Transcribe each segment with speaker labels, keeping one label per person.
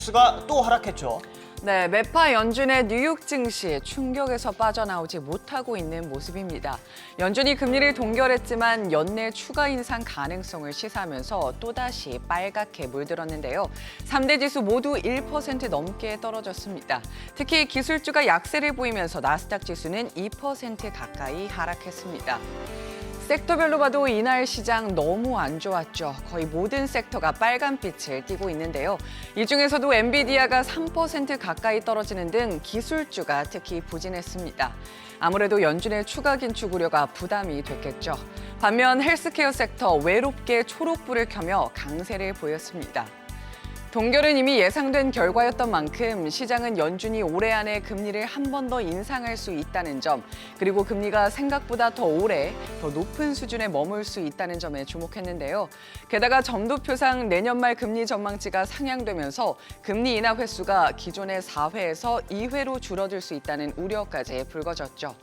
Speaker 1: 수가 또 하락했죠.
Speaker 2: 네, 매파 연준의 뉴욕 증시 충격에서 빠져나오지 못하고 있는 모습입니다. 연준이 금리를 동결했지만 연내 추가 인상 가능성을 시사하면서 또다시 빨갛게 물들었는데요. 3대 지수 모두 1% 넘게 떨어졌습니다. 특히 기술주가 약세를 보이면서 나스닥 지수는 2% 가까이 하락했습니다. 섹터별로 봐도 이날 시장 너무 안 좋았죠. 거의 모든 섹터가 빨간빛을 띠고 있는데요. 이 중에서도 엔비디아가 3% 가까이 떨어지는 등 기술주가 특히 부진했습니다. 아무래도 연준의 추가 긴축 우려가 부담이 됐겠죠. 반면 헬스케어 섹터 외롭게 초록불을 켜며 강세를 보였습니다. 동결은 이미 예상된 결과였던 만큼 시장은 연준이 올해 안에 금리를 한 번 더 인상할 수 있다는 점, 그리고 금리가 생각보다 더 오래, 더 높은 수준에 머물 수 있다는 점에 주목했는데요. 게다가 점도표상 내년 말 금리 전망치가 상향되면서 금리 인하 횟수가 기존의 4회에서 2회로 줄어들 수 있다는 우려까지 불거졌죠.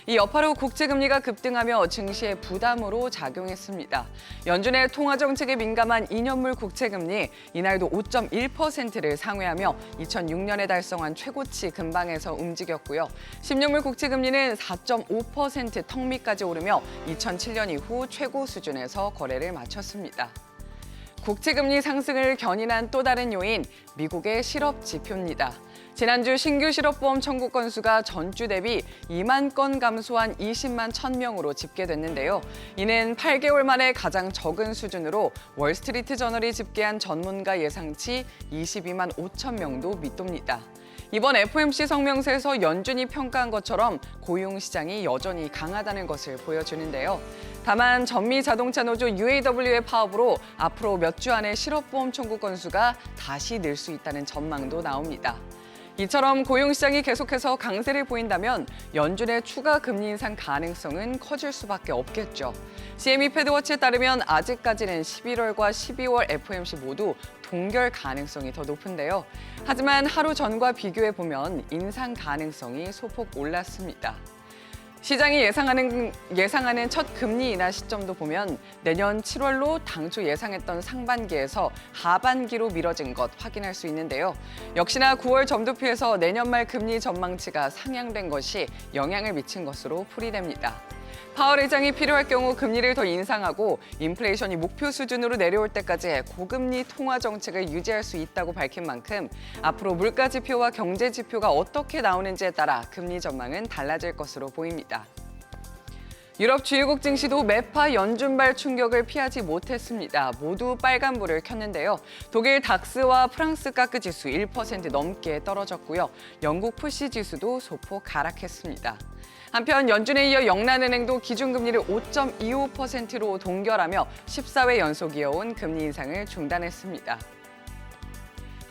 Speaker 2: 이 여파로 국채금리가 급등하며 증시에 부담으로 작용했습니다. 연준의 통화정책에 민감한 2년물 국채금리, 이날도 5.1%를 상회하며 2006년에 달성한 최고치 근방에서 움직였고요. 10년물 국채금리는 4.5% 턱 밑까지 오르며 2007년 이후 최고 수준에서 거래를 마쳤습니다. 국채금리 상승을 견인한 또 다른 요인, 미국의 실업 지표입니다. 지난주 신규 실업보험 청구 건수가 전주 대비 2만 건 감소한 20만 1,000명으로 집계됐는데요. 이는 8개월 만에 가장 적은 수준으로 월스트리트 저널이 집계한 전문가 예상치 22만 5천 명도 밑돕니다. 이번 FOMC 성명서에서 연준이 평가한 것처럼 고용 시장이 여전히 강하다는 것을 보여주는데요. 다만 전미 자동차 노조 UAW의 파업으로 앞으로 몇 주 안에 실업보험 청구 건수가 다시 늘 수 있다는 전망도 나옵니다. 이처럼 고용시장이 계속해서 강세를 보인다면 연준의 추가 금리 인상 가능성은 커질 수밖에 없겠죠. CME 패드워치에 따르면 아직까지는 11월과 12월 FOMC 모두 동결 가능성이 더 높은데요. 하지만 하루 전과 비교해보면 인상 가능성이 소폭 올랐습니다. 시장이 예상하는 첫 금리 인하 시점도 보면 내년 7월로 당초 예상했던 상반기에서 하반기로 미뤄진 것 확인할 수 있는데요. 역시나 9월 점도표에서 내년 말 금리 전망치가 상향된 것이 영향을 미친 것으로 풀이됩니다. 파월 의장이 필요할 경우 금리를 더 인상하고 인플레이션이 목표 수준으로 내려올 때까지 고금리 통화 정책을 유지할 수 있다고 밝힌 만큼 앞으로 물가 지표와 경제 지표가 어떻게 나오는지에 따라 금리 전망은 달라질 것으로 보입니다. 유럽 주요국 증시도 매파 연준발 충격을 피하지 못했습니다. 모두 빨간불을 켰는데요. 독일 닥스와 프랑스 카크 지수 1% 넘게 떨어졌고요. 영국 푸시 지수도 소폭 하락했습니다. 한편 연준에 이어 영란은행도 기준금리를 5.25%로 동결하며 14회 연속 이어온 금리 인상을 중단했습니다.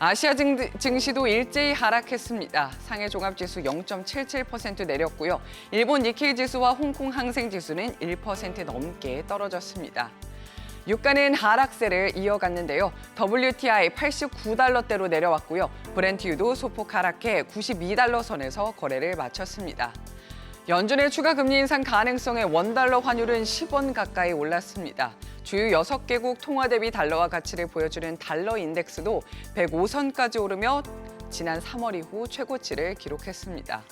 Speaker 2: 아시아 증시도 일제히 하락했습니다. 상해 종합지수 0.77% 내렸고요. 일본 니케이 지수와 홍콩 항생 지수는 1% 넘게 떨어졌습니다. 유가는 하락세를 이어갔는데요. WTI 89달러대로 내려왔고요. 브렌트유도 소폭 하락해 92달러 선에서 거래를 마쳤습니다. 연준의 추가 금리 인상 가능성에 원달러 환율은 10원 가까이 올랐습니다. 주요 6개국 통화 대비 달러화 가치를 보여주는 달러 인덱스도 105선까지 오르며 지난 3월 이후 최고치를 기록했습니다.